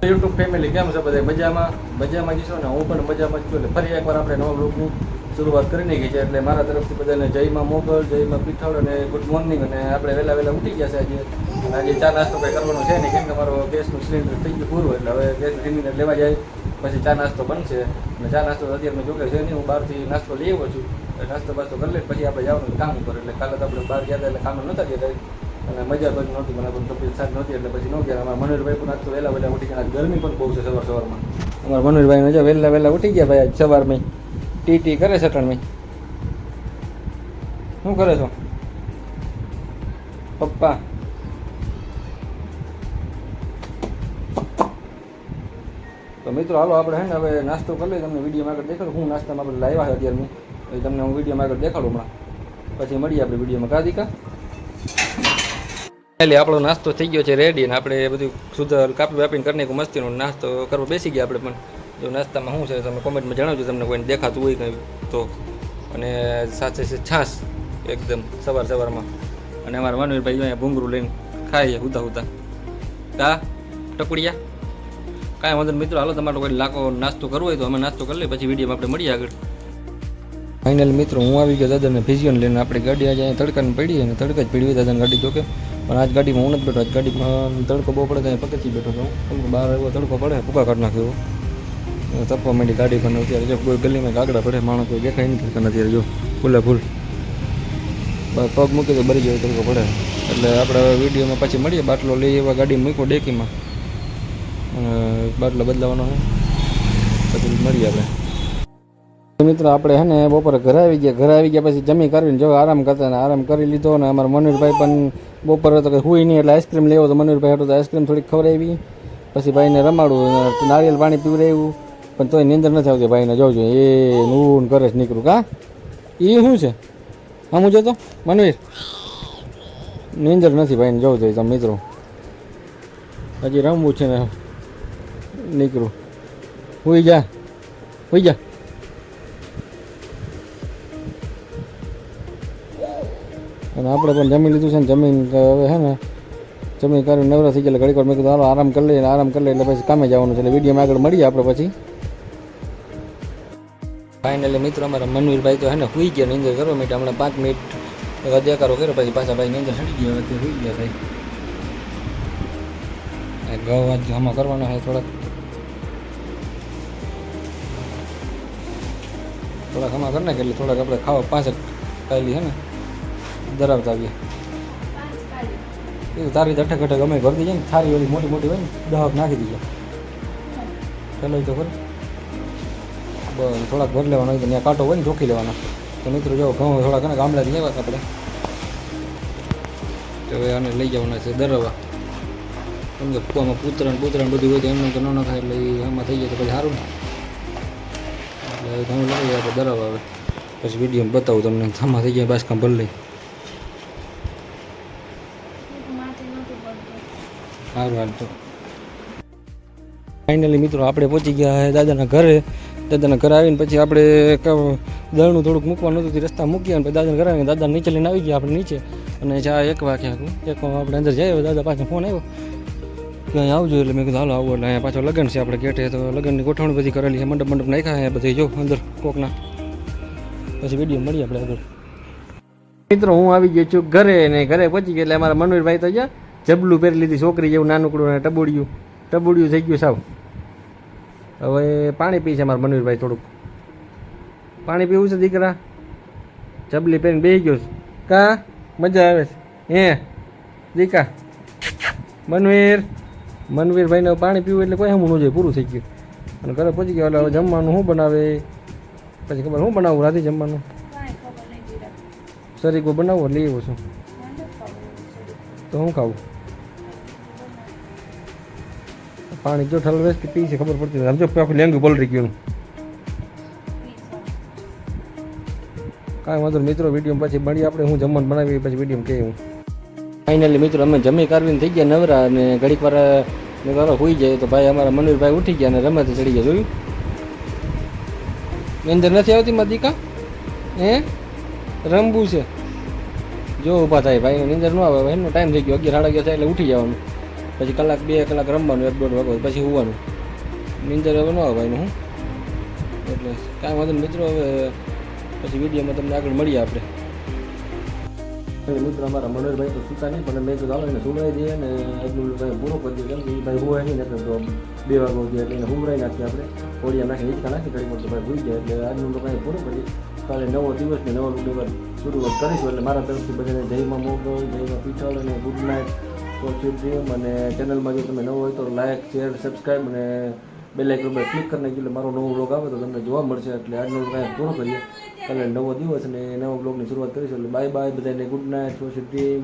YouTube family કેમ છે બધા મજામાં જશો ને હું પણ મજામાં જ છું. એટલે ફરી એકવાર આપણે નવા બ્લોગની શરૂઆત કરી નાખી છે. એટલે મારા તરફથી બધાને જયમાં મોગલ, જયમાં પીઠળ અને ગુડ મોર્નિંગ. અને આપણે વહેલા ઉઠી ગયા છે આજે. અને આજે ચા નાસ્તો કંઈ કરવાનો છે નહીં, કેમ કે મારો ગેસનું સિલિન્ડર થઈ ગયું પૂરું. એટલે હવે ગેસ સિલિન્ડર લેવા જાય પછી ચા નાસ્તો બનશે. અને ચા નાસ્તો અત્યારે જોકે છે નહીં, હું બહારથી નાસ્તો લઈ આવ્યો છું. નાસ્તો બાસ્તો કરી લે પછી આપણે જવાનું કામ ઉપર. એટલે કાલે તો આપણે બહાર ગયા હતા એટલે કામ નહોતા ગયા અને મજા પણ નહોતી, મને પણ તબિયત સારી નહોતી એટલે પછી ન ગયા. અમારા મનોહરભાઈ પણ આજ તો વહેલા ઉઠી ગયા. ગરમી પણ બહુ છે સવારમાં. અમારા મનોહરભાઈ મજા વહેલા ઉઠી ગયા ભાઈ. આજ સવારમાં ટી કરે સટણમાં. શું કરે છો પપ્પા? તો મિત્રો હાલો આપણે હે ને હવે નાસ્તો કરી લઈએ. તમને વિડીયોમાં આગળ દેખાડું હું નાસ્તામાં આપણે લાવ્યા છે અત્યારે એ તમને હું વિડીયોમાં આગળ દેખાડું હમણાં. પછી મળીએ આપણે વિડીયોમાં. કાદિકા એટલે આપણો નાસ્તો થઈ ગયો છે રેડી. અને આપણે બધું સુધર કાપી વાપીને કરીને મસ્તીનો નાસ્તો કરવા બેસી ગયા આપણે. પણ જો નાસ્તામાં શું છે તમે કોમેન્ટમાં જણાવજો તમને કોઈને દેખાતું હોય કંઈ તો. અને સાથે છે છાશ એકદમ સવારમાં. અને અમારા મનોહરભાઈ અહીંયા ભૂંગરું લઈને ખાઈએ હુતા કા ટકુડિયા કાંઈ વાંધો મિત્રો. હાલો તમારો કોઈ લાખો નાસ્તો કરવો હોય તો અમે નાસ્તો કરી લઈએ પછી વિડીયોમાં આપણે મળીએ આગળ. ફાઇનલ મિત્રો હું આવી ગયો દાદાને ફિઝિયોન લઈને. આપણે ગાડી આજે અહીંયા તડકાને પડી અને તડકા જ પડી હોય દાદાની ગાડી જોકે. પણ આજ ગાડીમાં હું નથી બેઠો. આજ ગાડીમાં તડકો બહુ પડે ત્યાં પકડી બેઠો હતો. કેમ કે બહાર એવો તડકો પડે ભૂકા કાઢ નાખ્યો તપવા માંડી ગાડી. પણ અત્યારે જો કોઈ ગલીમાં કાગડા પડે માણસ કોઈ દેખાય નહીં કરતા અત્યારે જો ફૂલ પગ મૂકી તો બરી જાય તડકો પડે. એટલે આપણે વિડીયોમાં પછી મળીએ. બાટલો લઈ એવા ગાડી મૂક્યો ડેકીમાં બાટલો બદલાવાનો છે પછી મળીએ આપણે. મિત્રો આપણે હે ને બપોરે ઘરે આવી ગયા પછી જમી કરીને જો આરામ કરતા ને આરામ કરી લીધો. અને અમારા મનોહરભાઈ પણ બપોરે તો કંઈ હુઈ નહીં એટલે આઈસ્ક્રીમ લેવો તો મનોહરભાઈ હતું તો આઈસ્ક્રીમ થોડીક ખવડાવી. પછી ભાઈને રમાડવું, નારિયેલ પાણી પીવડાવ્યું. પણ તોય નીંદર નથી આવતી ભાઈને. જોજો એ નૂન કરે છે નીકળું કા એ શું છે આમ જોતો મનવીર નીંદર નથી ભાઈને. જોવું જોઈએ તમે મિત્રો હજી રમવું છે ને નીકળું હુઈ જા. અને આપણે પણ જમી લીધું છે ને જમીન હવે હે ને જમીન કરીને નવરા થઈ ગયા. ઘડીક વાર મેં કીધું હાલો આરામ કરી લઈએ એટલે પછી કામે જવાનું છે. એટલે વિડીયોમાં આગળ મળીએ આપણે પછી. ફાઇનલી મિત્રો અમારા મનવીરભાઈ તો હે ને સુઈ ગયા નીંદર કરવા માટે. હમણાં 5 મિનિટ દેખાડો કર્યો પછી પાછા ભાઈ નીંદર ચડી ગયા. અત્યારે સુઈ ગયા ભાઈ. ઘઉં આજ આમાં કરવાના છે થોડાક આમાં કરી નાખે એટલે થોડાક આપણે ખાવા 5 કાયલી છે ને ધરાવતા આવીએ. એ તારી અઠક અમે ભરી દઈએ ને થારી ઓલી મોટી હોય ને 10 નાખી દઈએ. ચાલો તો ખરું બસ થોડાક ભરી લેવાનો હોય તો ત્યાં કાંટો હોય ને ચોખી લેવાના. તો મિત્રો જો ઘઉં થોડાક ને ગામડાથી લેવા આપણે તો હવે આને લઈ જવાના છે દરવા. કેમ કે આમાં પૂતરણ બધું હોય તો એમનું તો ન થાય એટલે આમાં થઈ જાય તો પછી સારું ને. એટલે ઘઉં લઈ જાય તો દરવા આવે પછી વિડીયો બતાવું તમને. આમાં થઈ જાય બાસકામ ભરી લઈ સારું. તો ફાઇનલી મિત્રો આપણે પહોંચી ગયા દાદાના ઘરે. દાદાના ઘરે આવીને પછી આપણે દળનું થોડુંક મૂકવાનું હતું રસ્તા મૂક્યા. અને દાદાને ઘરે આવીને દાદા નીચે લઈને આવી ગયા આપણે નીચે. અને ચા 1 વાગ્યા આપણે અંદર જઈએ. દાદા પાછો ફોન આવ્યો કે અહીં આવજો. એટલે મેં કીધું હાલો આવું. એટલે અહીંયા પાછો લગ્ન છે આપણે ગેટે. તો લગ્નની ગોઠવણી બધી કરેલી છે. મંડપ નાખ્યા અહીંયા બધી જો અંદર કોકના. પછી વિડીયો મળીએ આપણે આગળ. મિત્રો હું આવી ગયો છું ઘરે ને ઘરે પહોંચી ગયા. એટલે અમારા મનોહરભાઈ તો ગયા જબલું પહેરી લીધી છોકરી જેવું નાનકડું ને ટબુડિયું થઈ ગયું સાવ. હવે પાણી પી છે મારા મનવીરભાઈ. થોડુંક પાણી પીવું છે દીકરા. જબલી પહેરીને બેસી ગયો છે કા મજા આવે છે હે દીકા. મનવીરભાઈને પાણી પીવું એટલે કોઈ હમું ન જોઈએ પૂરું થઈ ગયું. અને ઘરે પહોંચી ગયો એટલે હવે જમવાનું શું બનાવે પછી ખબર શું બનાવું રાતે જમવાનું. સરીકો બનાવો લઈ આવ્યો છું તો શું ખાવું. પાણી જો ઠલવેશ કે પી છે ખબર પડતી નથી. સમજો આખું લેંગું પલરી ગયું. કાંઈ વાંધો મિત્રો વિડીયો પછી મળીએ આપણે. હું જમવાનું બનાવી પછી વિડીયો કહે હું. ફાઇનલી મિત્રો અમે જમી કાઢવીને થઈ ગયા નવરા. અને ઘડીક વાર મેં વારો હોઈ જાય તો ભાઈ અમારા મનવીરભાઈ ઉઠી ગયા અને રમત ચડી ગયા. જોયું નીંદર નથી આવતી મારા દીકા હે રમવું છે જો ઊભા થાય ભાઈને નીંદર ન આવે. એનો ટાઈમ થઈ ગયો 11 સાડા 11 થાય એટલે ઉઠી જવાનું. પછી કલાક 2 કલાક રમવાનું 1-1.5 વાગ્યો પછી હોવાનું. નીંદર હવે ન આવે એનું હું એટલે કાંઈ વાંધો નહીં મિત્રો. હવે પછી વિડીયોમાં તમને આગળ મળીએ આપણે. મિત્રો અમારા મનોહરભાઈ તો સૂતા નહીં, પણ મેં તો ચાલો એને સુવડાવી દઈએ અને એટલું ભાઈ પૂરો કરી દઈએ. કેમ કે એ ભાઈ હુવાય નહીં, એટલે તો 2 વાગ્યો ગયા એટલે એને હુવડાવી નાખીએ આપણે. કોળિયા નાખી હિંચકા નાખી કરી તો ભાઈ ભૂઈ જાય. એટલે આજનું તો કાંઈ પૂરું કરીએ. કાલે નવો દિવસ ને નવો દિવસ શરૂઆત કરીશું. એટલે મારા તરફથી બધાને જયમાં મોગલ, જયમાં પીઠળ અને ગુડ નાઇટ ફોર ડ્રીમ. અને ચેનલમાં જો તમે નવો હોય તો લાઇક, શેર, સબસ્ક્રાઈબ અને બેલ આઇકન પર ક્લિક કરી નાખી. એટલે મારો નવો બ્લોગ આવે તો તમને જોવા મળશે. એટલે આજનો કાંઈ પૂરો કરીએ. કાલે નવો દિવસ અને નવો બ્લોગની શરૂઆત કરીશું. એટલે બાય બાય બધાને, ગુડ નાઇટ ફોર ડ્રીમ.